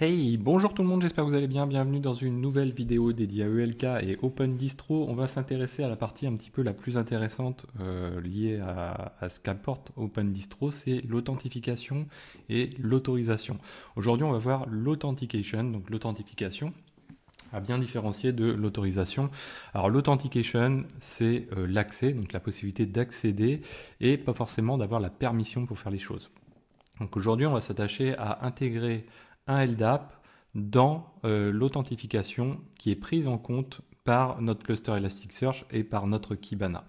Hey, bonjour tout le monde, j'espère que vous allez bien. Bienvenue dans une nouvelle vidéo dédiée à ELK et OpenDistro. On va s'intéresser à la partie un petit peu la plus intéressante liée à ce qu'apporte OpenDistro, c'est l'authentification et l'autorisation. Aujourd'hui, on va voir l'authentication, donc l'authentification, à bien différencier de l'autorisation. Alors l'authentication, c'est l'accès, donc la possibilité d'accéder et pas forcément d'avoir la permission pour faire les choses. Donc aujourd'hui, on va s'attacher à intégrer un LDAP dans l'authentification qui est prise en compte par notre cluster Elasticsearch et par notre Kibana.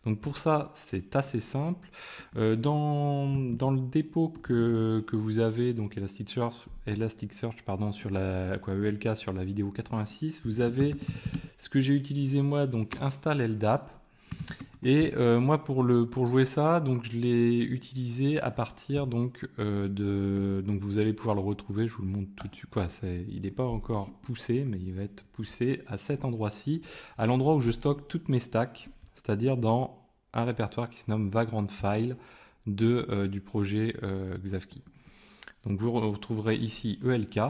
Donc pour ça, c'est assez simple. Dans le dépôt que vous avez, donc Elasticsearch pardon, sur la ELK sur la vidéo 86, vous avez ce que j'ai utilisé moi, donc install LDAP. Et moi pour jouer ça, donc je l'ai utilisé à partir donc vous allez pouvoir le retrouver, je vous le montre tout de suite quoi, il n'est pas encore poussé mais il va être poussé à cet endroit-ci, à l'endroit où je stocke toutes mes stacks, c'est-à-dire dans un répertoire qui se nomme Vagrant File du projet Xavki. Donc vous retrouverez ici ELK.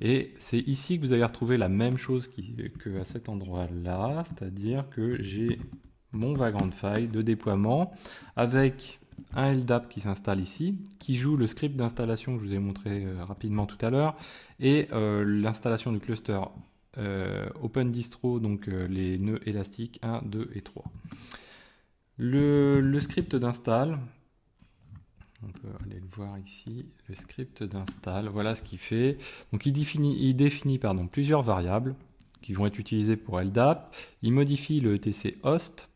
Et c'est ici que vous allez retrouver la même chose qu'à cet endroit-là, c'est-à-dire que j'ai mon Vagrant File de déploiement avec un LDAP qui s'installe ici, qui joue le script d'installation que je vous ai montré rapidement tout à l'heure, et l'installation du cluster OpenDistro, donc les nœuds élastiques 1, 2 et 3. Le script d'install, on peut aller le voir ici, le script d'install, voilà ce qu'il fait. Donc il définit plusieurs variables qui vont être utilisées pour LDAP, il modifie le etc host.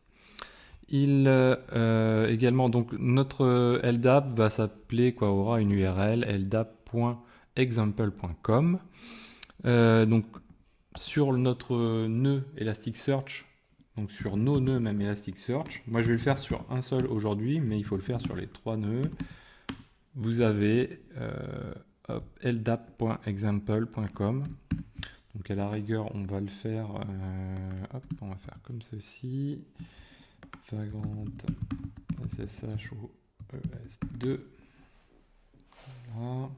Également, donc notre LDAP va s'appeler, aura une URL ldap.example.com. Donc sur notre nœud Elasticsearch, donc sur nos nœuds même Elasticsearch, moi je vais le faire sur un seul aujourd'hui, mais il faut le faire sur les 3 nœuds. Vous avez ldap.example.com. Donc à la rigueur, on va le faire, on va faire comme ceci. Vagrant SSH ES2. Voilà.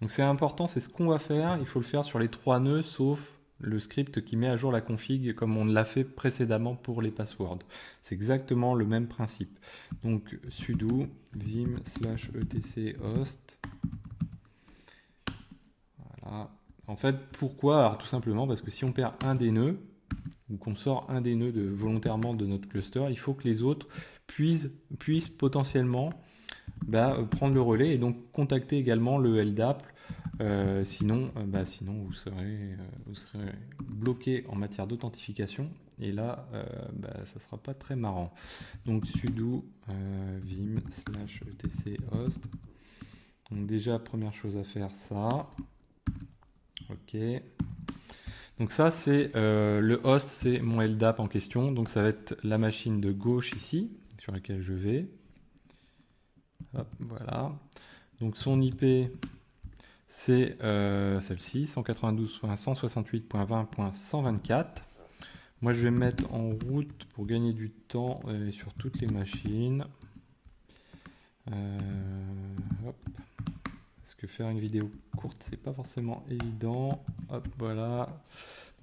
Donc c'est important, c'est ce qu'on va faire. Il faut le faire sur les 3 nœuds, sauf le script qui met à jour la config comme on l'a fait précédemment pour les passwords. C'est exactement le même principe. Donc sudo vim /etc host. Voilà. En fait, pourquoi? Alors tout simplement parce que si on perd un des nœuds, ou qu'on sort un des nœuds volontairement de notre cluster, il faut que les autres puissent potentiellement prendre le relais et donc contacter également le LDAP. Sinon vous serez bloqué en matière d'authentification et là ça sera pas très marrant. Donc sudo vim /etc host. Donc déjà première chose à faire, ça. Ok. Donc ça c'est le host, c'est mon LDAP en question. Donc ça va être la machine de gauche ici sur laquelle je vais. Hop, voilà. Donc son IP, c'est celle-ci, 192.168.20.124. Moi, je vais me mettre en route pour gagner du temps sur toutes les machines. Parce que faire une vidéo courte, c'est pas forcément évident. Hop, voilà.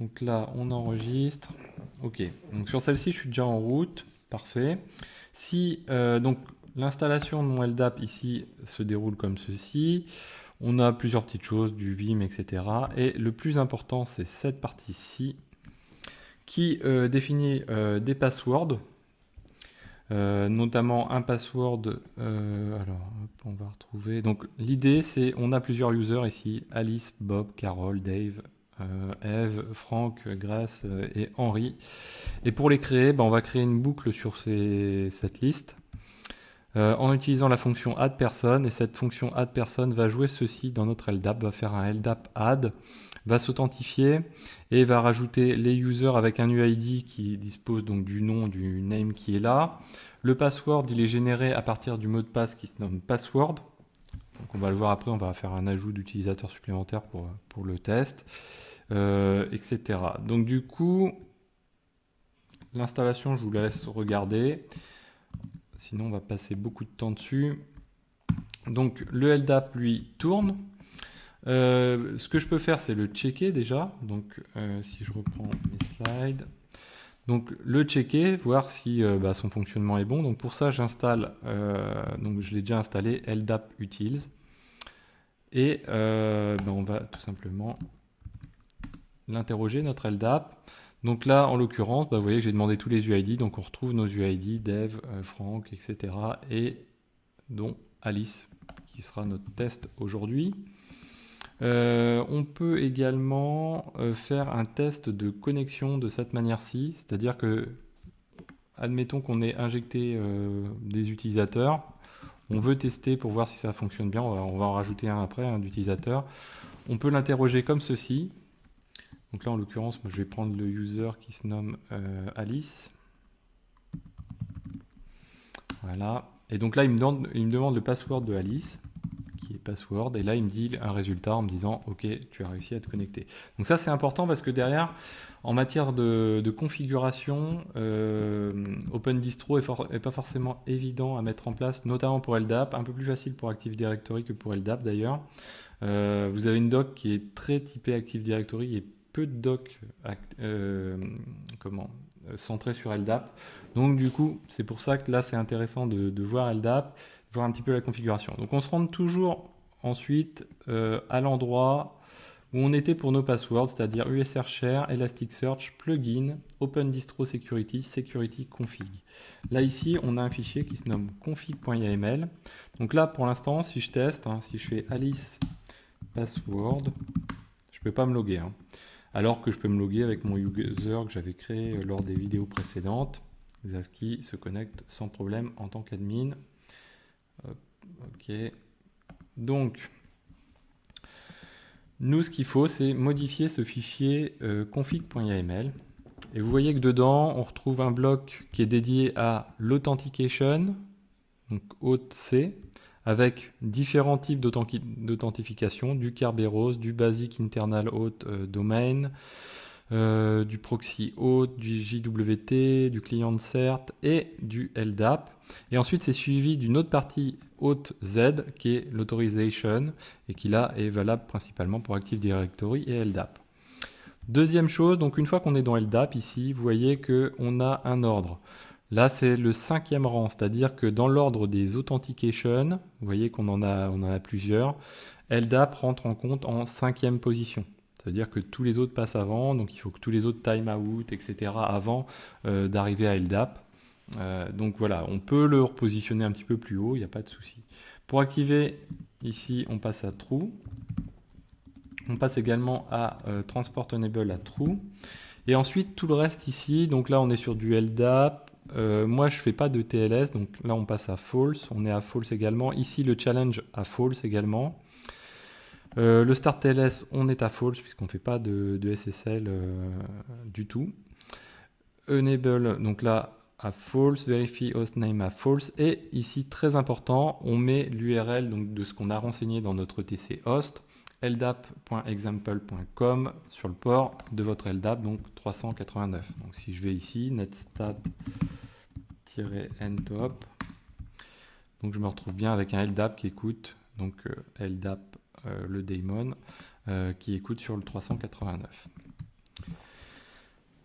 Donc là, on enregistre. Ok. Donc sur celle-ci, je suis déjà en route. Parfait. Si donc l'installation de mon LDAP ici se déroule comme ceci. On a plusieurs petites choses, du Vim, etc. Et le plus important, c'est cette partie-ci qui définit des passwords, notamment un password. Alors, on va retrouver. Donc, l'idée, c'est on a plusieurs users ici Alice, Bob, Carol, Dave, Eve, Franck, Grace et Henri. Et pour les créer, on va créer une boucle sur cette liste. En utilisant la fonction addPerson, et cette fonction addPerson va jouer ceci dans notre LDAP, va faire un LDAP add, va s'authentifier et va rajouter les users avec un UID qui dispose donc du nom, du name qui est là. Le password, il est généré à partir du mot de passe qui se nomme password. Donc on va le voir après, on va faire un ajout d'utilisateur supplémentaire pour le test, etc. Donc du coup, l'installation, je vous laisse regarder. Sinon, on va passer beaucoup de temps dessus. Donc, le LDAP, lui, tourne. Ce que je peux faire, c'est le checker déjà. Donc, si je reprends mes slides, donc le checker, voir si son fonctionnement est bon. Donc pour ça, j'installe, donc je l'ai déjà installé, LDAP utils. Et on va tout simplement l'interroger, notre LDAP. Donc là, en l'occurrence, vous voyez que j'ai demandé tous les UID. Donc on retrouve nos UID, Dev, Franck, etc. Et dont Alice, qui sera notre test aujourd'hui. On peut également faire un test de connexion de cette manière-ci, c'est-à-dire que, admettons qu'on ait injecté des utilisateurs, on veut tester pour voir si ça fonctionne bien, on va en rajouter un après, un d'utilisateur. On peut l'interroger comme ceci. Donc là, en l'occurrence, moi, je vais prendre le user qui se nomme Alice. Voilà. Et donc là, il me demande le password de Alice, qui est password, et là il me dit un résultat en me disant ok, tu as réussi à te connecter. Donc ça c'est important parce que derrière, en matière de configuration, OpenDistro est pas forcément évident à mettre en place, notamment pour LDAP, un peu plus facile pour Active Directory que pour LDAP d'ailleurs. Vous avez une doc qui est très typée Active Directory et peu de docs centrés sur LDAP. Donc du coup, c'est pour ça que là c'est intéressant de voir LDAP, voir un petit peu la configuration. Donc on se rend toujours ensuite à l'endroit où on était pour nos passwords, c'est-à-dire USR Share, Elasticsearch, Plugin, OpenDistro Security, Security Config. Là ici, on a un fichier qui se nomme config.yml. Donc là, pour l'instant, si je teste, si je fais Alice password, je ne peux pas me loguer. Alors que je peux me loguer avec mon user que j'avais créé lors des vidéos précédentes. Zavki se connecte sans problème en tant qu'admin. Ok. Donc, nous, ce qu'il faut, c'est modifier ce fichier config.yml. Et vous voyez que dedans, on retrouve un bloc qui est dédié à l'authentication, donc auth C, avec différents types d'authentification, du Kerberos, du Basic Internal Auth Domain, du proxy auth, du JWT, du client cert et du LDAP. Et ensuite, c'est suivi d'une autre partie auth Z qui est l'autorization et qui là est valable principalement pour Active Directory et LDAP. Deuxième chose, donc une fois qu'on est dans LDAP ici, vous voyez qu'on a un ordre. Là, c'est le 5e rang, c'est-à-dire que dans l'ordre des authentications, vous voyez qu'on en a plusieurs, LDAP rentre en compte en 5e position. C'est-à-dire que tous les autres passent avant, donc il faut que tous les autres timeout, etc. avant d'arriver à LDAP. Donc voilà, on peut le repositionner un petit peu plus haut, il n'y a pas de souci. Pour activer, ici, on passe à True. On passe également à Transport Enable à True. Et ensuite, tout le reste ici, donc là, on est sur du LDAP. Moi, je ne fais pas de TLS, donc là, on passe à False. On est à False également. Ici, le challenge à False également. Le Start TLS, on est à False, puisqu'on ne fait pas de SSL du tout. Enable, donc là, à False. Verify Hostname à False. Et ici, très important, on met l'URL de ce qu'on a renseigné dans notre TC host, ldap.example.com sur le port de votre LDAP, donc 389. Donc si je vais ici, netstat-ntop, donc je me retrouve bien avec un LDAP qui écoute, donc LDAP, le daemon, qui écoute sur le 389.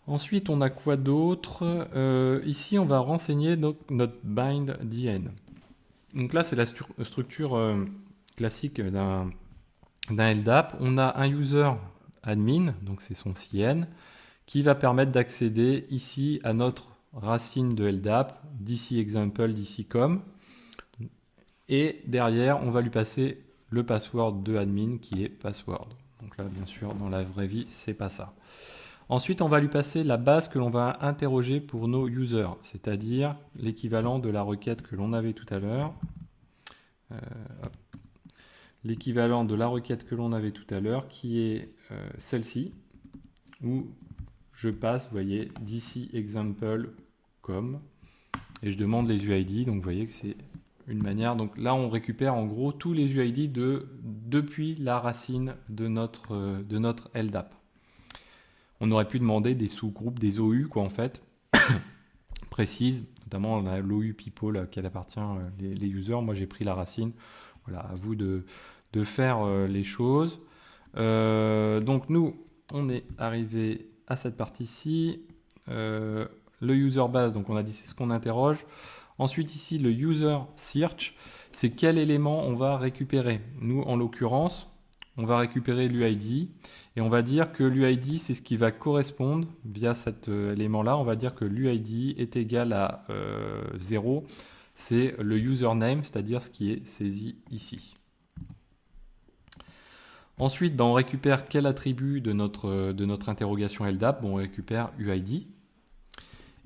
Ensuite, on a quoi d'autre? Ici, on va renseigner notre bind DN. Donc là, c'est la structure classique d'un LDAP. On a un user admin, donc c'est son CN, qui va permettre d'accéder ici à notre racine de LDAP, d'ici example, d'ici com. Et derrière, on va lui passer le password de admin qui est password. Donc là, bien sûr, dans la vraie vie, c'est pas ça. Ensuite, on va lui passer la base que l'on va interroger pour nos users, c'est-à-dire l'équivalent de la requête que l'on avait tout à l'heure. L'équivalent de la requête que l'on avait tout à l'heure, qui est celle-ci, où je passe, vous voyez, d'ici example com, et je demande les UID, donc vous voyez que c'est une manière, donc là on récupère en gros tous les UID depuis la racine de notre LDAP. On aurait pu demander des sous-groupes, des OU, quoi, en fait, précises, notamment on a l'OU people qui appartient les users, moi j'ai pris la racine, voilà, à vous de de faire les choses. Donc nous, on est arrivé à cette partie-ci. Le user base, donc on a dit c'est ce qu'on interroge. Ensuite ici, le user search, c'est quel élément on va récupérer. Nous, en l'occurrence, on va récupérer l'UID et on va dire que l'UID, c'est ce qui va correspondre via cet élément-là. On va dire que l'UID est égal à 0. C'est le username, c'est-à-dire ce qui est saisi ici. Ensuite, on récupère quel attribut de notre interrogation LDAP. On récupère UID.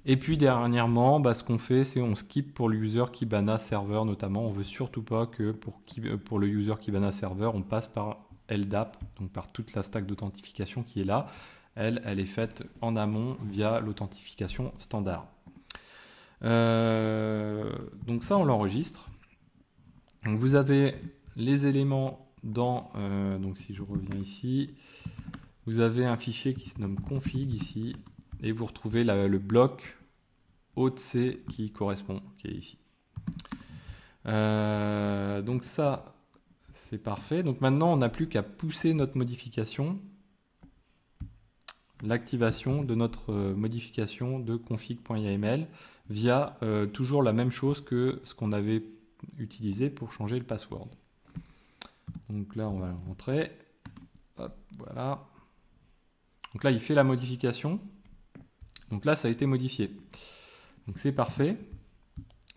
Et puis dernièrement, ce qu'on fait, c'est on skip pour le user Kibana server notamment. On veut surtout pas que pour le user Kibana server, on passe par LDAP, donc par toute la stack d'authentification qui est là. Elle est faite en amont via l'authentification standard. Donc ça, on l'enregistre. Donc vous avez les éléments dans... donc si je reviens ici, vous avez un fichier qui se nomme config ici, et vous retrouvez le bloc C qui correspond, qui est ici. Donc ça, c'est parfait. Donc maintenant, on n'a plus qu'à pousser notre modification, l'activation de notre modification de config.yml via toujours la même chose que ce qu'on avait utilisé pour changer le password. Donc là, on va rentrer. Hop, voilà. Donc là, il fait la modification. Donc là, ça a été modifié. Donc c'est parfait.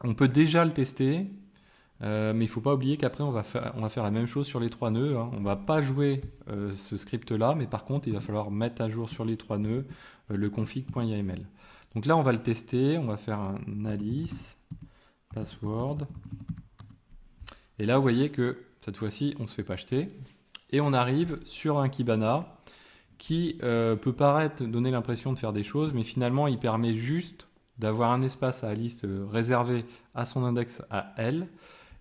On peut déjà le tester, mais il ne faut pas oublier qu'après, on va faire la même chose sur les 3 nœuds. On ne va pas jouer ce script-là, mais par contre, il va falloir mettre à jour sur les 3 nœuds le config.yml. Donc là, on va le tester. On va faire un alice password. Et là, vous voyez que cette fois-ci, on ne se fait pas jeter. Et on arrive sur un Kibana qui peut paraître donner l'impression de faire des choses, mais finalement, il permet juste d'avoir un espace à Alice réservé à son index à elle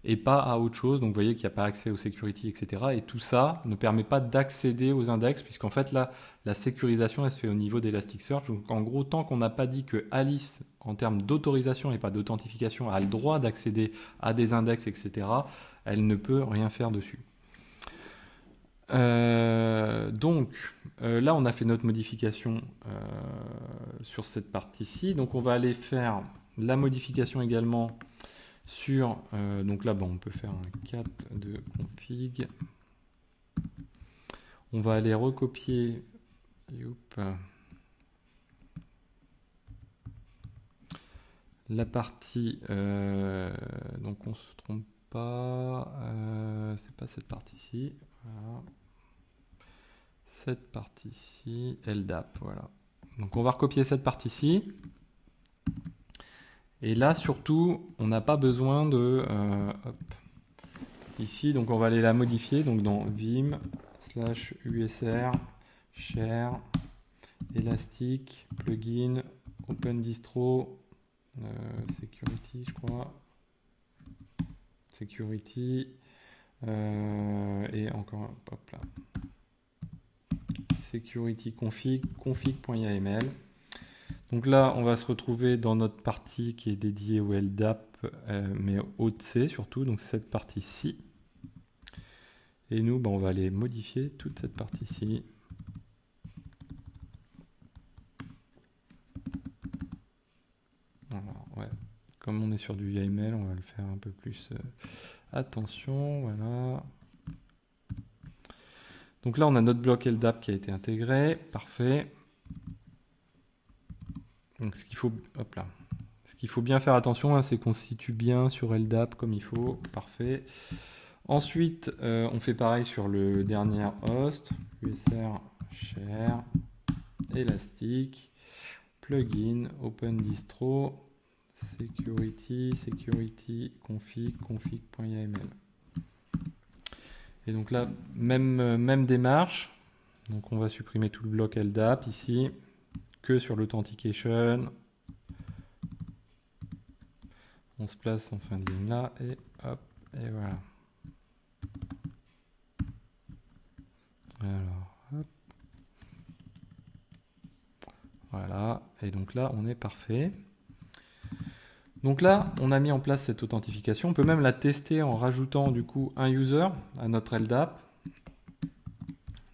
et pas à autre chose. Donc vous voyez qu'il n'y a pas accès aux security, etc. Et tout ça ne permet pas d'accéder aux index, puisqu'en fait là, la sécurisation elle se fait au niveau d'Elasticsearch. Donc en gros, tant qu'on n'a pas dit que Alice, en termes d'autorisation et pas d'authentification, a le droit d'accéder à des index, etc., elle ne peut rien faire dessus. Donc là on a fait notre modification sur cette partie-ci, donc on va aller faire la modification également sur donc là on peut faire un cat de config, on va aller recopier la partie donc on se trompe pas, c'est pas cette partie-ci, voilà. Cette partie-ci, LDAP, voilà. Donc on va recopier cette partie-ci. Et là, surtout, on n'a pas besoin de... ici, donc on va aller la modifier. Donc dans vim /usr share elastic plugin open distro security, je crois. Security. Et encore, hop là. Security config.yml. Donc là, on va se retrouver dans notre partie qui est dédiée au LDAP, mais au C surtout, donc cette partie-ci. Et nous, on va aller modifier toute cette partie-ci. Ouais. Comme on est sur du YAML, on va le faire un peu plus attention, voilà. Donc là, on a notre bloc LDAP qui a été intégré, parfait. Donc ce qu'il faut bien faire attention, c'est qu'on se situe bien sur LDAP comme il faut, parfait. Ensuite, on fait pareil sur le dernier host, usr share elastic plugin open distro security config.yml. Et donc là, même démarche. Donc on va supprimer tout le bloc LDAP ici, que sur l'authentication. On se place en fin de ligne là, et hop, et voilà. Alors, hop. Voilà, et donc là, on est parfait. Donc là, on a mis en place cette authentification. On peut même la tester en rajoutant du coup un user à notre LDAP.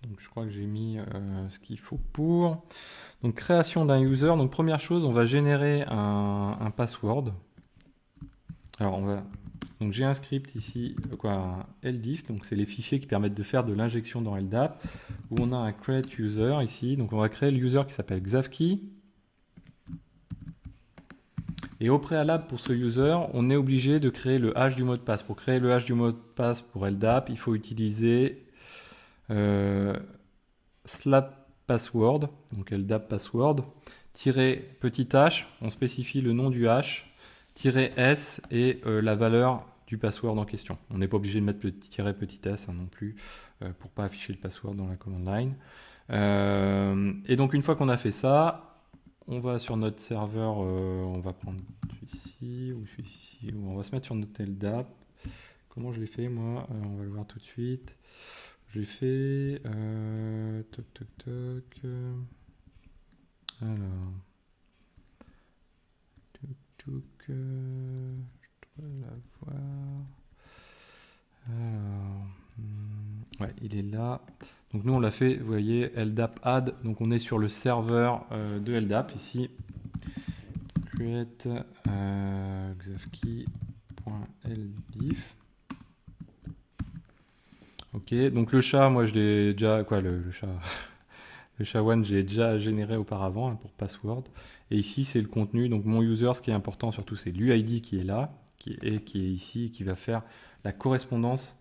Donc je crois que j'ai mis ce qu'il faut pour. Donc création d'un user. Donc première chose, on va générer un password. Alors donc j'ai un script ici, un LDIF, donc c'est les fichiers qui permettent de faire de l'injection dans LDAP, où on a un create user ici. Donc on va créer le user qui s'appelle Xavkey. Et au préalable, pour ce user, on est obligé de créer le hash du mot de passe. Pour créer le hash du mot de passe pour LDAP, il faut utiliser slap password, donc LDAP password, petit h, on spécifie le nom du hash, -s et la valeur du password en question. On n'est pas obligé de mettre petit s non plus pour pas afficher le password dans la command line. Et donc une fois qu'on a fait ça, on va sur notre serveur, on va prendre celui-ci ou celui-ci, ou on va se mettre sur notre LDAP. Comment je l'ai fait moi? On va le voir tout de suite. J'ai fait toc toc toc. Alors toc toc. Je dois l'avoir. Alors ouais, il est là. Donc nous on l'a fait, vous voyez, LDAP add. Donc on est sur le serveur de LDAP ici. Create xavkey.ldif. Ok, donc le chat, moi je l'ai déjà, le chat, le SHA-1 j'ai déjà généré auparavant pour password. Et ici c'est le contenu, donc mon user, ce qui est important surtout c'est l'UID qui est là, qui est ici, qui va faire la correspondance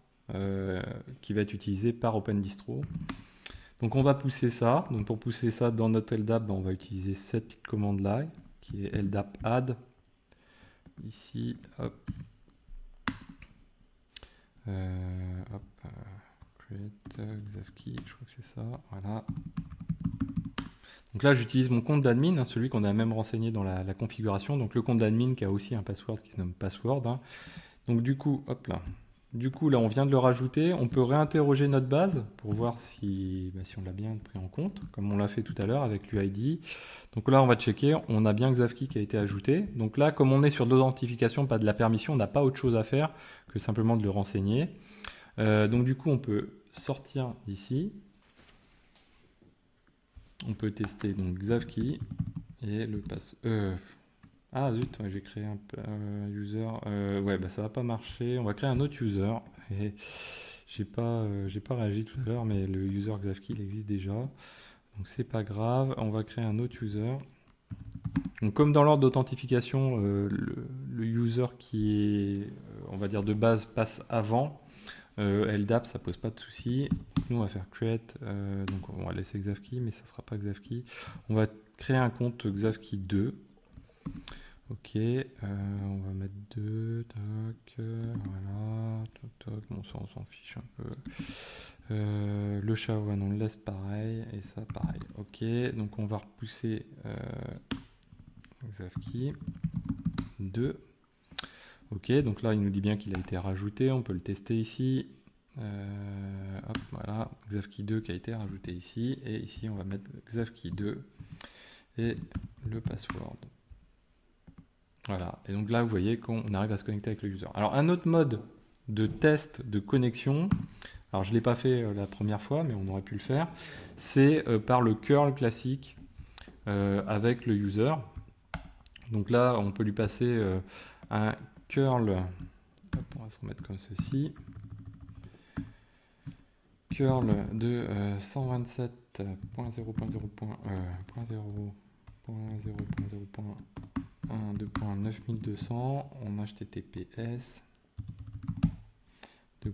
qui va être utilisée par OpenDistro. Donc on va pousser ça, donc pour pousser ça dans notre LDAP, on va utiliser cette petite commande là, qui est LDAP add, ici, hop, create Xavkey, je crois que c'est ça, voilà. Donc là, j'utilise mon compte d'admin, celui qu'on a même renseigné dans la configuration. Donc le compte d'admin qui a aussi un password qui se nomme password. Donc du coup, hop là. Du coup, là, on vient de le rajouter. On peut réinterroger notre base pour voir si on l'a bien pris en compte, comme on l'a fait tout à l'heure avec l'UID. Donc là, on va checker. On a bien Xavkey qui a été ajouté. Donc là, comme on est sur de l'authentification, pas de la permission, on n'a pas autre chose à faire que simplement de le renseigner. Donc du coup, on peut sortir d'ici. On peut tester donc Xavkey et le pass. Ah zut, ouais, j'ai créé un user. Ouais, bah ça va pas marcher. On va créer un autre user. Et j'ai pas réagi tout à l'heure, mais le user Xavkey il existe déjà. Donc c'est pas grave. On va créer un autre user. Donc comme dans l'ordre d'authentification, le user qui est, on va dire de base, passe avant. LDAP, ça pose pas de souci. Nous, on va faire create. Donc, on va laisser Xavkey, mais ça sera pas Xavkey. On va créer un compte Xavkey 2. Ok, on va mettre 2. Tac, voilà. Toc, toc. Bon, ça, on s'en fiche un peu. Le SHA-1, on le laisse pareil. Et ça, pareil. Ok, donc on va repousser Xavkey 2. Ok, donc là il nous dit bien qu'il a été rajouté, on peut le tester ici. Hop, voilà, Xavkey 2 qui a été rajouté ici. Et ici on va mettre Xavkey 2 et le password. Voilà, et donc là vous voyez qu'on arrive à se connecter avec le user. Alors un autre mode de test de connexion, alors je ne l'ai pas fait la première fois, mais on aurait pu le faire, c'est par le curl classique avec le user. Donc là on peut lui passer un curl, hop, on va se remettre comme ceci, curl de 127.0.0.0.1.2.9200 en HTTPS //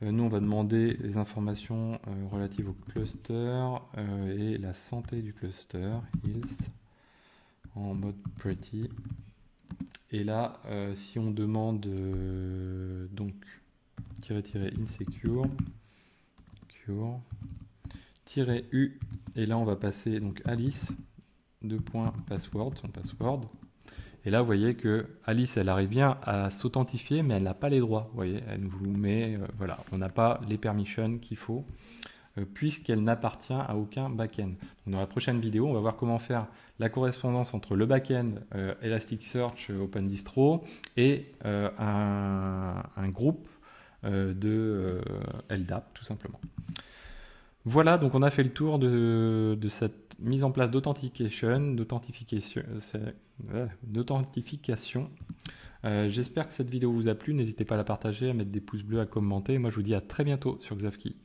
nous on va demander les informations relatives au cluster et la santé du cluster, health, en mode pretty. Et là, si on demande donc -insecure, cure, -u, et là on va passer donc Alice, password, son password. Et là, vous voyez que Alice, elle arrive bien à s'authentifier, mais elle n'a pas les droits. Vous voyez, elle vous met, voilà, on n'a pas les permissions qu'il faut. puisqu'elle n'appartient à aucun back-end. Dans la prochaine vidéo, on va voir comment faire la correspondance entre le back-end Elasticsearch OpenDistro et un groupe de LDAP, tout simplement. Voilà, donc on a fait le tour de cette mise en place d'authentification. J'espère que cette vidéo vous a plu. N'hésitez pas à la partager, à mettre des pouces bleus, à commenter. Moi, je vous dis à très bientôt sur Xavki.